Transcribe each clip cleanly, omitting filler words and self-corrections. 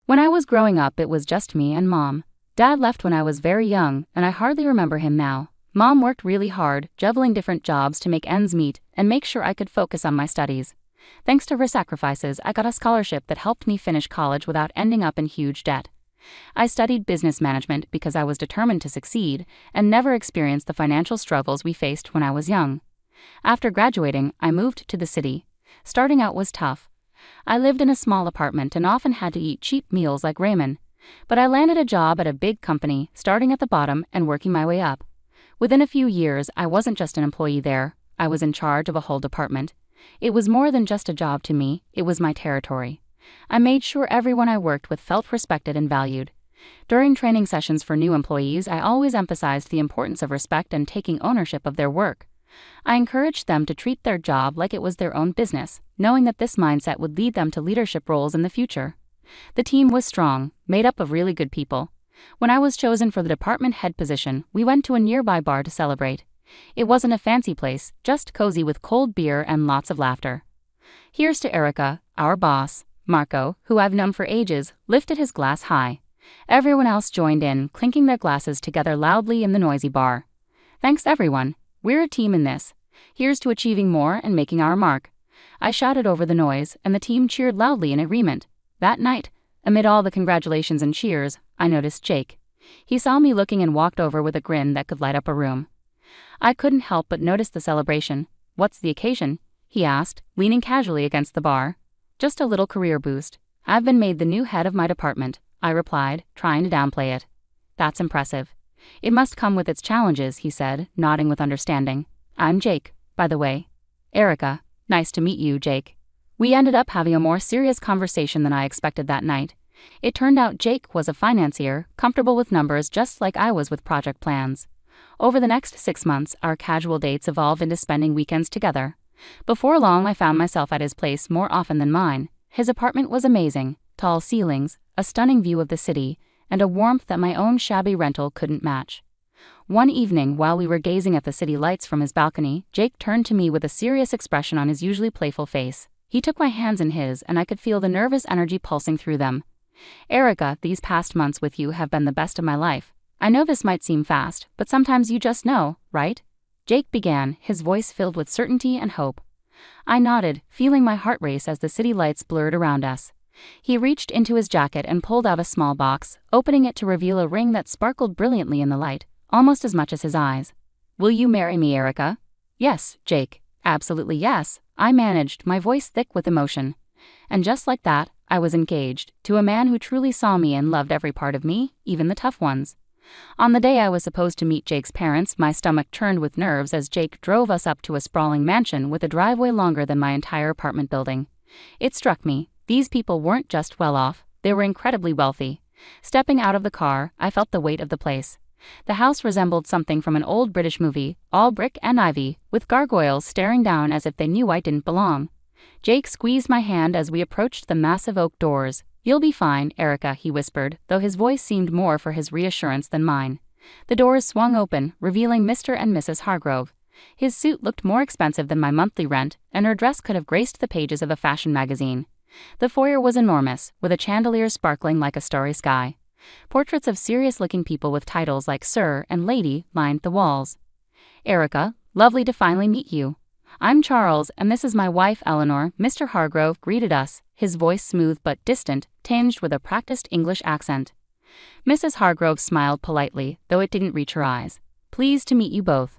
When I was growing up, it was just me and Mom. Dad left when I was very young, and I hardly remember him now. Mom worked really hard, juggling different jobs to make ends meet and make sure I could focus on my studies. Thanks to her sacrifices, I got a scholarship that helped me finish college without ending up in huge debt. I studied business management because I was determined to succeed and never experienced the financial struggles we faced when I was young. After graduating, I moved to the city. Starting out was tough. I lived in a small apartment and often had to eat cheap meals like ramen. But I landed a job at a big company, starting at the bottom and working my way up. Within a few years, I wasn't just an employee there, I was in charge of a whole department. It was more than just a job to me, it was my territory. I made sure everyone I worked with felt respected and valued. During training sessions for new employees, I always emphasized the importance of respect and taking ownership of their work. I encouraged them to treat their job like it was their own business, knowing that this mindset would lead them to leadership roles in the future. The team was strong, made up of really good people. When I was chosen for the department head position, we went to a nearby bar to celebrate. It wasn't a fancy place, just cozy with cold beer and lots of laughter. Here's to Erica, our boss. Marco, who I've known for ages, lifted his glass high. Everyone else joined in, clinking their glasses together loudly in the noisy bar. Thanks everyone, we're a team in this. Here's to achieving more and making our mark. I shouted over the noise, and the team cheered loudly in agreement. That night, amid all the congratulations and cheers, I noticed Jake. He saw me looking and walked over with a grin that could light up a room. I couldn't help but notice the celebration. What's the occasion? He asked, leaning casually against the bar. Just a little career boost. I've been made the new head of my department, I replied, trying to downplay it. That's impressive. It must come with its challenges, he said, nodding with understanding. I'm Jake, by the way. Erica, nice to meet you, Jake. We ended up having a more serious conversation than I expected that night. It turned out Jake was a financier, comfortable with numbers just like I was with project plans. Over the next 6 months, our casual dates evolved into spending weekends together. Before long, I found myself at his place more often than mine. His apartment was amazing, tall ceilings, a stunning view of the city, and a warmth that my own shabby rental couldn't match. One evening, while we were gazing at the city lights from his balcony, Jake turned to me with a serious expression on his usually playful face. He took my hands in his, and I could feel the nervous energy pulsing through them. Erica, these past months with you have been the best of my life. I know this might seem fast, but sometimes you just know, right? Jake began, his voice filled with certainty and hope. I nodded, feeling my heart race as the city lights blurred around us. He reached into his jacket and pulled out a small box, opening it to reveal a ring that sparkled brilliantly in the light, almost as much as his eyes. Will you marry me, Erica? Yes, Jake. Absolutely yes, I managed, my voice thick with emotion. And just like that, I was engaged, to a man who truly saw me and loved every part of me, even the tough ones. On the day I was supposed to meet Jake's parents, my stomach churned with nerves as Jake drove us up to a sprawling mansion with a driveway longer than my entire apartment building. It struck me, these people weren't just well off, they were incredibly wealthy. Stepping out of the car, I felt the weight of the place. The house resembled something from an old British movie, all brick and ivy, with gargoyles staring down as if they knew I didn't belong. Jake squeezed my hand as we approached the massive oak doors. You'll be fine, Erica, he whispered, though his voice seemed more for his reassurance than mine. The doors swung open, revealing Mr. and Mrs. Hargrove. His suit looked more expensive than my monthly rent, and her dress could have graced the pages of a fashion magazine. The foyer was enormous, with a chandelier sparkling like a starry sky. Portraits of serious-looking people with titles like Sir and Lady lined the walls. Erica, lovely to finally meet you. I'm Charles, and this is my wife Eleanor, Mr. Hargrove greeted us, his voice smooth but distant, tinged with a practiced English accent. Mrs. Hargrove smiled politely, though it didn't reach her eyes. Pleased to meet you both.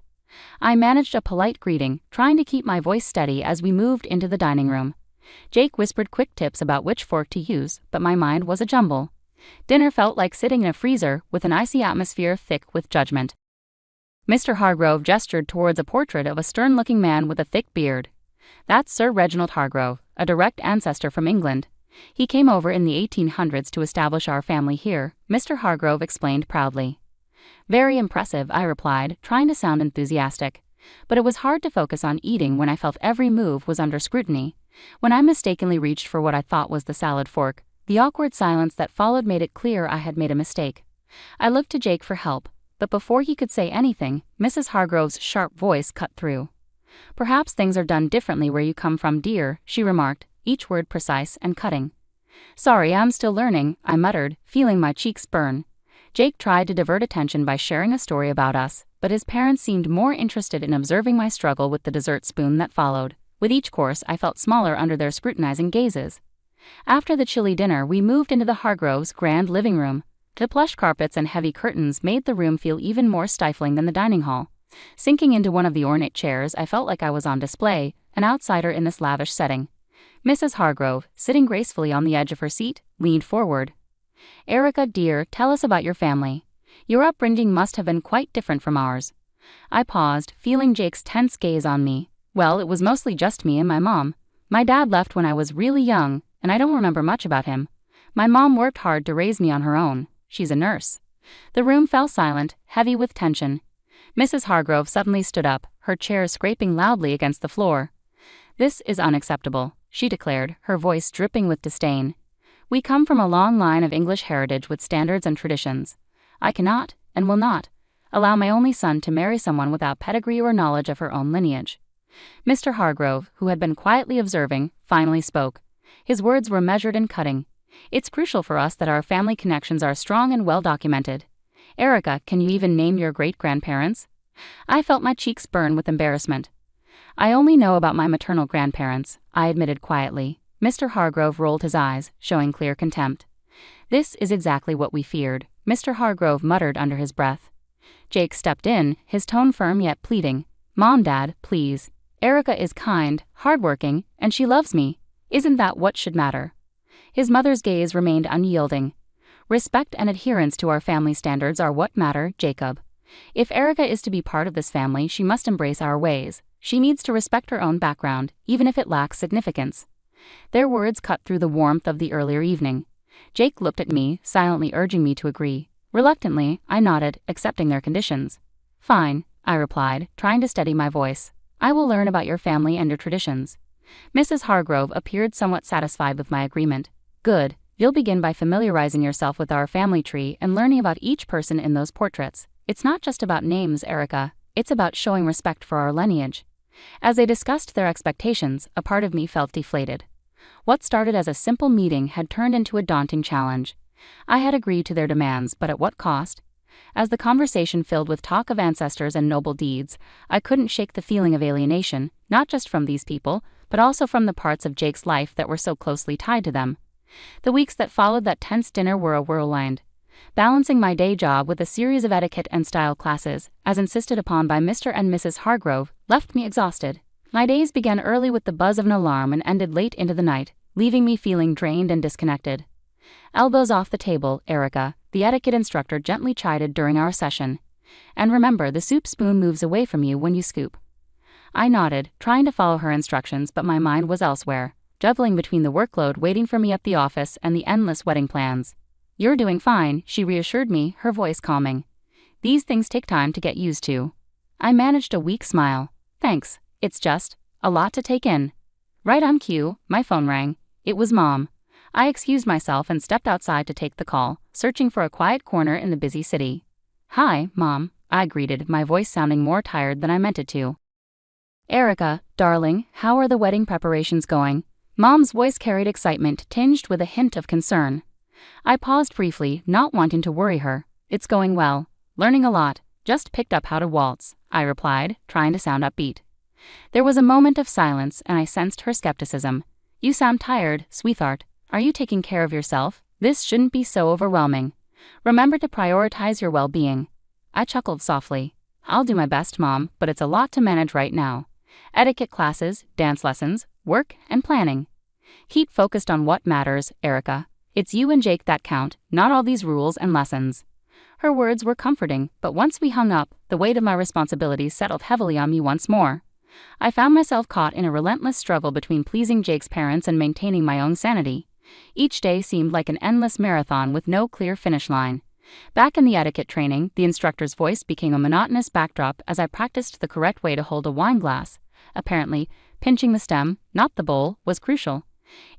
I managed a polite greeting, trying to keep my voice steady as we moved into the dining room. Jake whispered quick tips about which fork to use, but my mind was a jumble. Dinner felt like sitting in a freezer, with an icy atmosphere thick with judgment. Mr. Hargrove gestured towards a portrait of a stern-looking man with a thick beard. That's Sir Reginald Hargrove, a direct ancestor from England. He came over in the 1800s to establish our family here, Mr. Hargrove explained proudly. Very impressive, I replied, trying to sound enthusiastic. But it was hard to focus on eating when I felt every move was under scrutiny. When I mistakenly reached for what I thought was the salad fork, the awkward silence that followed made it clear I had made a mistake. I looked to Jake for help, but before he could say anything, Mrs. Hargrove's sharp voice cut through. Perhaps things are done differently where you come from, dear, she remarked, each word precise and cutting. Sorry, I'm still learning, I muttered, feeling my cheeks burn. Jake tried to divert attention by sharing a story about us, but his parents seemed more interested in observing my struggle with the dessert spoon that followed. With each course, I felt smaller under their scrutinizing gazes. After the chilly dinner, we moved into the Hargroves' grand living room. The plush carpets and heavy curtains made the room feel even more stifling than the dining hall. Sinking into one of the ornate chairs, I felt like I was on display, an outsider in this lavish setting. Mrs. Hargrove, sitting gracefully on the edge of her seat, leaned forward. Erica, dear, tell us about your family. Your upbringing must have been quite different from ours. I paused, feeling Jake's tense gaze on me. Well, it was mostly just me and my mom. My dad left when I was really young, and I don't remember much about him. My mom worked hard to raise me on her own. She's a nurse. The room fell silent, heavy with tension. Mrs. Hargrove suddenly stood up, her chair scraping loudly against the floor. This is unacceptable, she declared, her voice dripping with disdain. We come from a long line of English heritage with standards and traditions. I cannot, and will not, allow my only son to marry someone without pedigree or knowledge of her own lineage. Mr. Hargrove, who had been quietly observing, finally spoke. His words were measured and cutting. It's crucial for us that our family connections are strong and well documented. Erica, can you even name your great-grandparents? I felt my cheeks burn with embarrassment. I only know about my maternal grandparents, I admitted quietly. Mr. Hargrove rolled his eyes, showing clear contempt. This is exactly what we feared, Mr. Hargrove muttered under his breath. Jake stepped in, his tone firm yet pleading. Mom, Dad, please. Erica is kind, hardworking, and she loves me. Isn't that what should matter? His mother's gaze remained unyielding. Respect and adherence to our family standards are what matter, Jacob. If Erica is to be part of this family, she must embrace our ways. She needs to respect her own background, even if it lacks significance. Their words cut through the warmth of the earlier evening. Jake looked at me, silently urging me to agree. Reluctantly, I nodded, accepting their conditions. Fine, I replied, trying to steady my voice. I will learn about your family and your traditions. Mrs. Hargrove appeared somewhat satisfied with my agreement. Good, you'll begin by familiarizing yourself with our family tree and learning about each person in those portraits. It's not just about names, Erica. It's about showing respect for our lineage. As they discussed their expectations, a part of me felt deflated. What started as a simple meeting had turned into a daunting challenge. I had agreed to their demands, but at what cost? As the conversation filled with talk of ancestors and noble deeds, I couldn't shake the feeling of alienation, not just from these people, but also from the parts of Jake's life that were so closely tied to them. The weeks that followed that tense dinner were a whirlwind. Balancing my day job with a series of etiquette and style classes, as insisted upon by Mr. and Mrs. Hargrove, left me exhausted. My days began early with the buzz of an alarm and ended late into the night, leaving me feeling drained and disconnected. Elbows off the table, Erica, the etiquette instructor gently chided during our session. And remember, the soup spoon moves away from you when you scoop. I nodded, trying to follow her instructions, but my mind was elsewhere, juggling between the workload waiting for me at the office and the endless wedding plans. You're doing fine, she reassured me, her voice calming. These things take time to get used to. I managed a weak smile. Thanks, it's just a lot to take in. Right on cue, my phone rang. It was Mom. I excused myself and stepped outside to take the call, searching for a quiet corner in the busy city. Hi, Mom, I greeted, my voice sounding more tired than I meant it to. Erica, darling, how are the wedding preparations going? Mom's voice carried excitement tinged with a hint of concern. I paused briefly, not wanting to worry her. It's going well. Learning a lot. Just picked up how to waltz, I replied, trying to sound upbeat. There was a moment of silence and I sensed her skepticism. You sound tired, sweetheart. Are you taking care of yourself? This shouldn't be so overwhelming. Remember to prioritize your well-being. I chuckled softly. I'll do my best, Mom, but it's a lot to manage right now. Etiquette classes, dance lessons, work, and planning. Keep focused on what matters, Erica. It's you and Jake that count, not all these rules and lessons. Her words were comforting, but once we hung up, the weight of my responsibilities settled heavily on me once more. I found myself caught in a relentless struggle between pleasing Jake's parents and maintaining my own sanity. Each day seemed like an endless marathon with no clear finish line. Back in the etiquette training, the instructor's voice became a monotonous backdrop as I practiced the correct way to hold a wine glass. Apparently, pinching the stem, not the bowl, was crucial.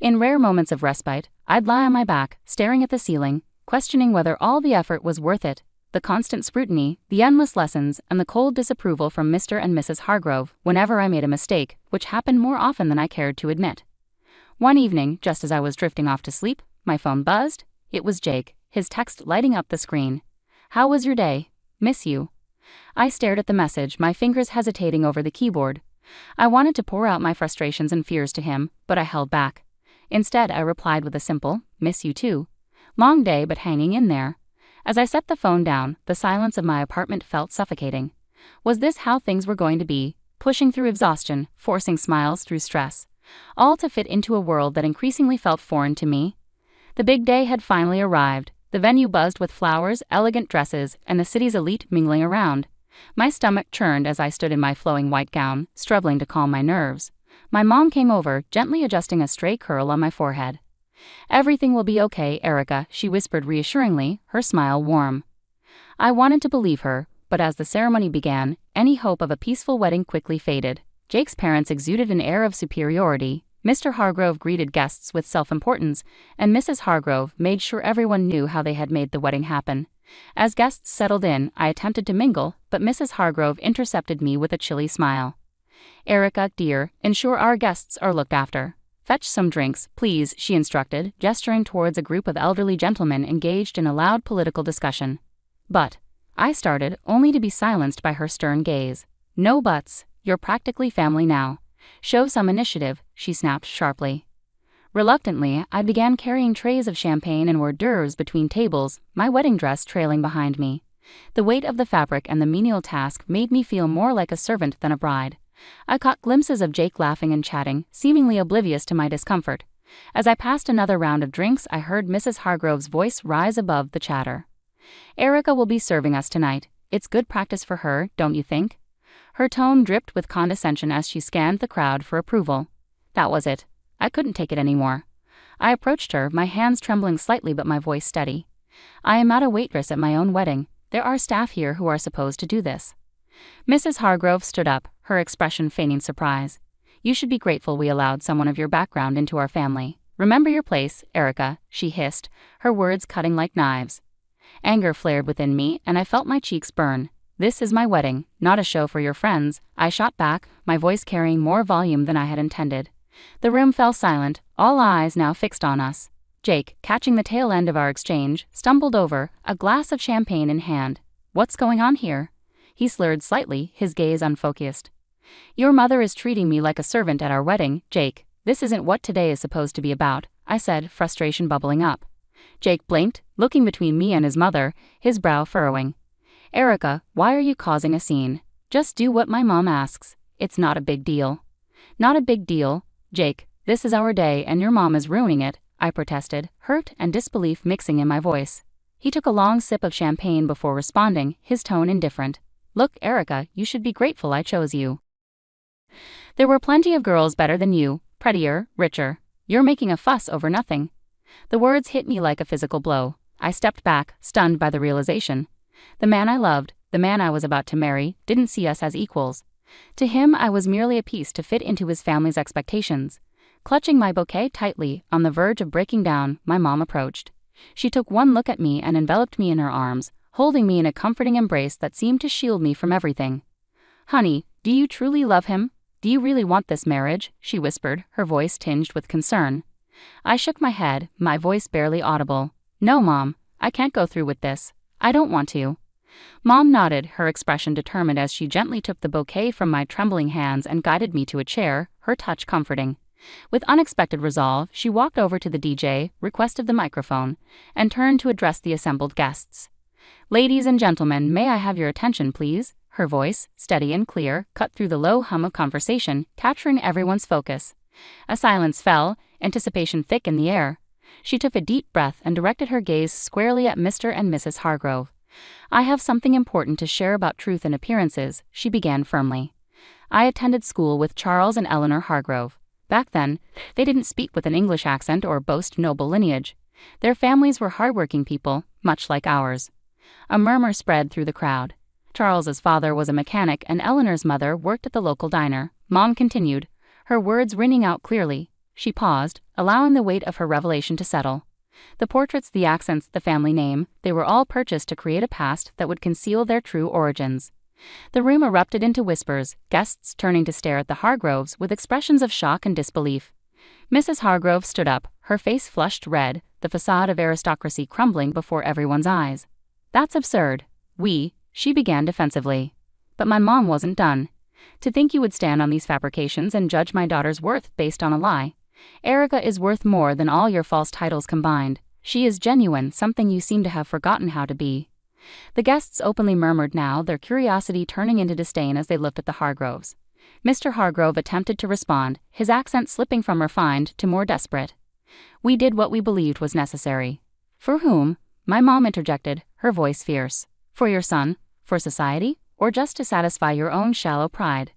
In rare moments of respite, I'd lie on my back, staring at the ceiling, questioning whether all the effort was worth it. The constant scrutiny, the endless lessons, and the cold disapproval from Mr. and Mrs. Hargrove whenever I made a mistake, which happened more often than I cared to admit. One evening, just as I was drifting off to sleep, My phone buzzed. It was Jake, his text lighting up the screen. "How was your day? Miss you." I stared at the message, my fingers hesitating over the keyboard. I wanted to pour out my frustrations and fears to him, but I held back. Instead, I replied with a simple, "Miss you too." Long day, but hanging in there. As I set the phone down, the silence of my apartment felt suffocating. Was this how things were going to be? Pushing through exhaustion, forcing smiles through stress, all to fit into a world that increasingly felt foreign to me? The big day had finally arrived. The venue buzzed with flowers, elegant dresses, and the city's elite mingling around. My stomach churned as I stood in my flowing white gown, struggling to calm my nerves. My mom came over, gently adjusting a stray curl on my forehead. "Everything will be okay, Erica," she whispered reassuringly, her smile warm. I wanted to believe her, but as the ceremony began, any hope of a peaceful wedding quickly faded. Jake's parents exuded an air of superiority. Mr. Hargrove greeted guests with self-importance, and Mrs. Hargrove made sure everyone knew how they had made the wedding happen. As guests settled in, I attempted to mingle, but Mrs. Hargrove intercepted me with a chilly smile. "Erica, dear, ensure our guests are looked after. Fetch some drinks, please," she instructed, gesturing towards a group of elderly gentlemen engaged in a loud political discussion. "But," I started, only to be silenced by her stern gaze. "No buts, you're practically family now. Show some initiative," she snapped sharply. Reluctantly, I began carrying trays of champagne and hors d'oeuvres between tables, my wedding dress trailing behind me. The weight of the fabric and the menial task made me feel more like a servant than a bride. I caught glimpses of Jake laughing and chatting, seemingly oblivious to my discomfort. As I passed another round of drinks, I heard Mrs. Hargrove's voice rise above the chatter. "Erica will be serving us tonight. It's good practice for her, don't you think?" Her tone dripped with condescension as she scanned the crowd for approval. That was it. I couldn't take it anymore. I approached her, my hands trembling slightly but my voice steady. "I am not a waitress at my own wedding. There are staff here who are supposed to do this." Mrs. Hargrove stood up, her expression feigning surprise. "You should be grateful we allowed someone of your background into our family. Remember your place, Erica," she hissed, her words cutting like knives. Anger flared within me, and I felt my cheeks burn. "This is my wedding, not a show for your friends," I shot back, my voice carrying more volume than I had intended. The room fell silent, all eyes now fixed on us. Jake, catching the tail end of our exchange, stumbled over, a glass of champagne in hand. "What's going on here?" He slurred slightly, his gaze unfocused. "Your mother is treating me like a servant at our wedding, Jake. This isn't what today is supposed to be about," I said, frustration bubbling up. Jake blinked, looking between me and his mother, his brow furrowing. "Erica, why are you causing a scene? Just do what my mom asks. It's not a big deal." "Not a big deal, Jake. This is our day and your mom is ruining it," I protested, hurt and disbelief mixing in my voice. He took a long sip of champagne before responding, his tone indifferent. "Look, Erica, you should be grateful I chose you. There were plenty of girls better than you, prettier, richer. You're making a fuss over nothing." The words hit me like a physical blow. I stepped back, stunned by the realization. The man I loved, the man I was about to marry, didn't see us as equals. To him, I was merely a piece to fit into his family's expectations. Clutching my bouquet tightly, on the verge of breaking down, my mom approached. She took one look at me and enveloped me in her arms, holding me in a comforting embrace that seemed to shield me from everything. "Honey, do you truly love him? Do you really want this marriage?" she whispered, her voice tinged with concern. I shook my head, my voice barely audible. "No, Mom, I can't go through with this. I don't want to." Mom nodded, her expression determined as she gently took the bouquet from my trembling hands and guided me to a chair, her touch comforting. With unexpected resolve, she walked over to the DJ, requested the microphone, and turned to address the assembled guests. "Ladies and gentlemen, may I have your attention, please?" Her voice, steady and clear, cut through the low hum of conversation, capturing everyone's focus. A silence fell, anticipation thick in the air. She took a deep breath and directed her gaze squarely at Mr. and Mrs. Hargrove. "I have something important to share about truth and appearances," she began firmly. "I attended school with Charles and Eleanor Hargrove. Back then, they didn't speak with an English accent or boast noble lineage. Their families were hardworking people, much like ours." A murmur spread through the crowd. Charles's father was a mechanic and Eleanor's mother worked at the local diner. Mom continued, her words ringing out clearly. She paused, allowing the weight of her revelation to settle. The portraits, the accents, the family name, they were all purchased to create a past that would conceal their true origins. The room erupted into whispers, guests turning to stare at the Hargroves with expressions of shock and disbelief. Mrs. Hargrove stood up, her face flushed red, the facade of aristocracy crumbling before everyone's eyes. That's absurd. She began defensively. But my mom wasn't done. To think you would stand on these fabrications and judge my daughter's worth based on a lie. Erica is worth more than all your false titles combined. She is genuine, something you seem to have forgotten how to be. The guests openly murmured now, their curiosity turning into disdain as they looked at the Hargroves. Mr. Hargrove attempted to respond, his accent slipping from refined to more desperate. We did what we believed was necessary. For whom? My mom interjected, her voice fierce. For your son? For society? Or just to satisfy your own shallow pride?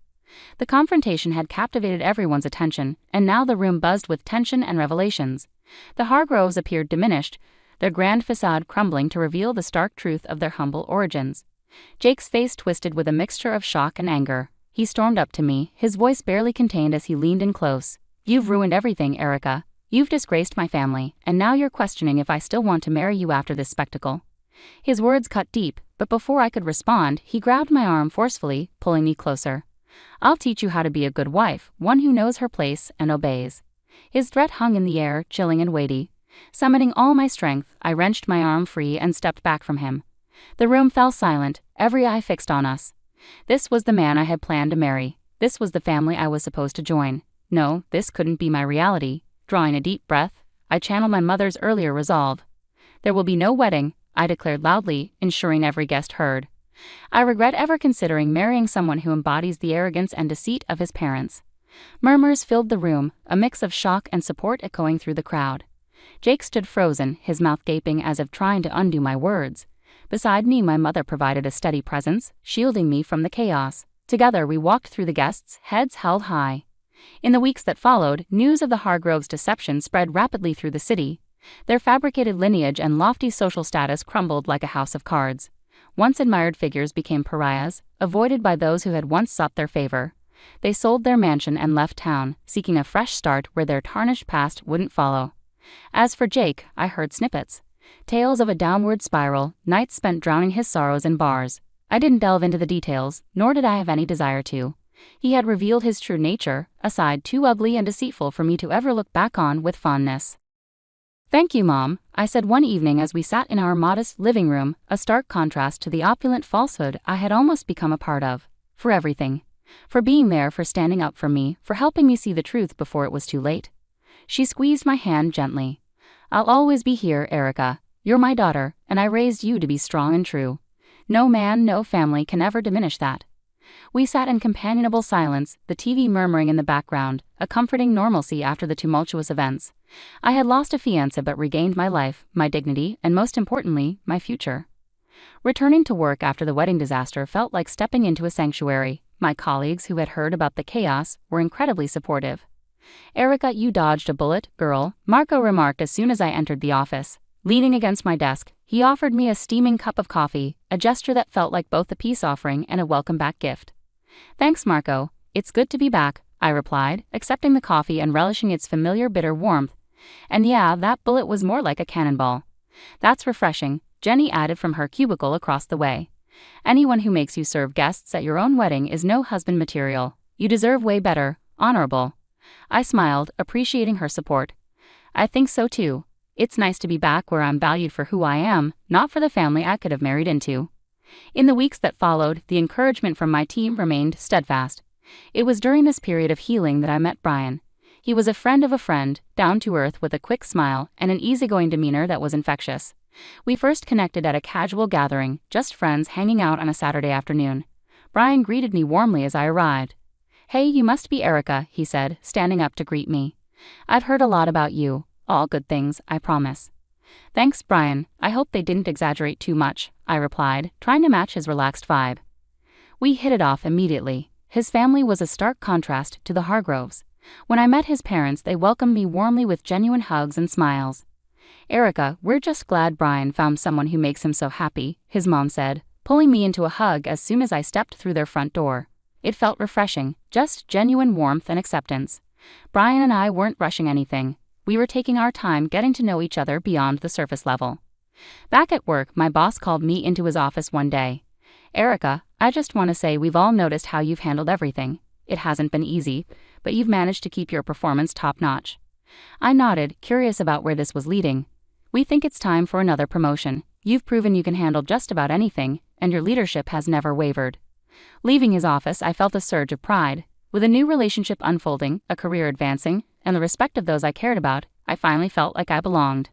The confrontation had captivated everyone's attention, and now the room buzzed with tension and revelations. The Hargroves appeared diminished, their grand facade crumbling to reveal the stark truth of their humble origins. Jake's face twisted with a mixture of shock and anger. He stormed up to me, his voice barely contained as he leaned in close. You've ruined everything, Erica. You've disgraced my family, and now you're questioning if I still want to marry you after this spectacle. His words cut deep, but before I could respond, he grabbed my arm forcefully, pulling me closer. I'll teach you how to be a good wife, one who knows her place and obeys. His threat hung in the air, chilling and weighty. Summoning all my strength, I wrenched my arm free and stepped back from him. The room fell silent, every eye fixed on us. This was the man I had planned to marry. This was the family I was supposed to join. No, this couldn't be my reality. Drawing a deep breath, I channeled my mother's earlier resolve. There will be no wedding, I declared loudly, ensuring every guest heard. I regret ever considering marrying someone who embodies the arrogance and deceit of his parents. Murmurs filled the room, a mix of shock and support echoing through the crowd. Jake stood frozen, his mouth gaping as if trying to undo my words. Beside me, my mother provided a steady presence, shielding me from the chaos. Together we walked through the guests, heads held high. In the weeks that followed, news of the Hargroves' deception spread rapidly through the city. Their fabricated lineage and lofty social status crumbled like a house of cards. Once admired figures became pariahs, avoided by those who had once sought their favor. They sold their mansion and left town, seeking a fresh start where their tarnished past wouldn't follow. As for Jake, I heard snippets. Tales of a downward spiral, nights spent drowning his sorrows in bars. I didn't delve into the details, nor did I have any desire to. He had revealed his true nature, a side too ugly and deceitful for me to ever look back on with fondness. Thank you, Mom, I said one evening as we sat in our modest living room, a stark contrast to the opulent falsehood I had almost become a part of. For everything. For being there, for standing up for me, for helping me see the truth before it was too late. She squeezed my hand gently. I'll always be here, Erica. You're my daughter, and I raised you to be strong and true. No man, no family can ever diminish that. We sat in companionable silence, the TV murmuring in the background, a comforting normalcy after the tumultuous events. I had lost a fiancé but regained my life, my dignity, and most importantly, my future. Returning to work after the wedding disaster felt like stepping into a sanctuary. My colleagues who had heard about the chaos were incredibly supportive. Erica, you dodged a bullet, girl, Marco remarked as soon as I entered the office. Leaning against my desk, he offered me a steaming cup of coffee, a gesture that felt like both a peace offering and a welcome-back gift. Thanks, Marco. It's good to be back, I replied, accepting the coffee and relishing its familiar bitter warmth. And yeah, that bullet was more like a cannonball. That's refreshing, Jenny added from her cubicle across the way. Anyone who makes you serve guests at your own wedding is no husband material. You deserve way better, honorable. I smiled, appreciating her support. I think so too. It's nice to be back where I'm valued for who I am, not for the family I could have married into. In the weeks that followed, the encouragement from my team remained steadfast. It was during this period of healing that I met Brian. He was a friend of a friend, down to earth with a quick smile and an easygoing demeanor that was infectious. We first connected at a casual gathering, just friends hanging out on a Saturday afternoon. Brian greeted me warmly as I arrived. Hey, you must be Erica, he said, standing up to greet me. I've heard a lot about you. All good things, I promise. Thanks, Brian. I hope they didn't exaggerate too much, I replied, trying to match his relaxed vibe. We hit it off immediately. His family was a stark contrast to the Hargroves. When I met his parents, they welcomed me warmly with genuine hugs and smiles. Erica, we're just glad Brian found someone who makes him so happy, his mom said, pulling me into a hug as soon as I stepped through their front door. It felt refreshing, just genuine warmth and acceptance. Brian and I weren't rushing anything. We were taking our time getting to know each other beyond the surface level. Back at work, my boss called me into his office one day. Erica, I just want to say we've all noticed how you've handled everything. It hasn't been easy, but you've managed to keep your performance top-notch. I nodded, curious about where this was leading. We think it's time for another promotion. You've proven you can handle just about anything, and your leadership has never wavered. Leaving his office, I felt a surge of pride. With a new relationship unfolding, a career advancing, and the respect of those I cared about, I finally felt like I belonged.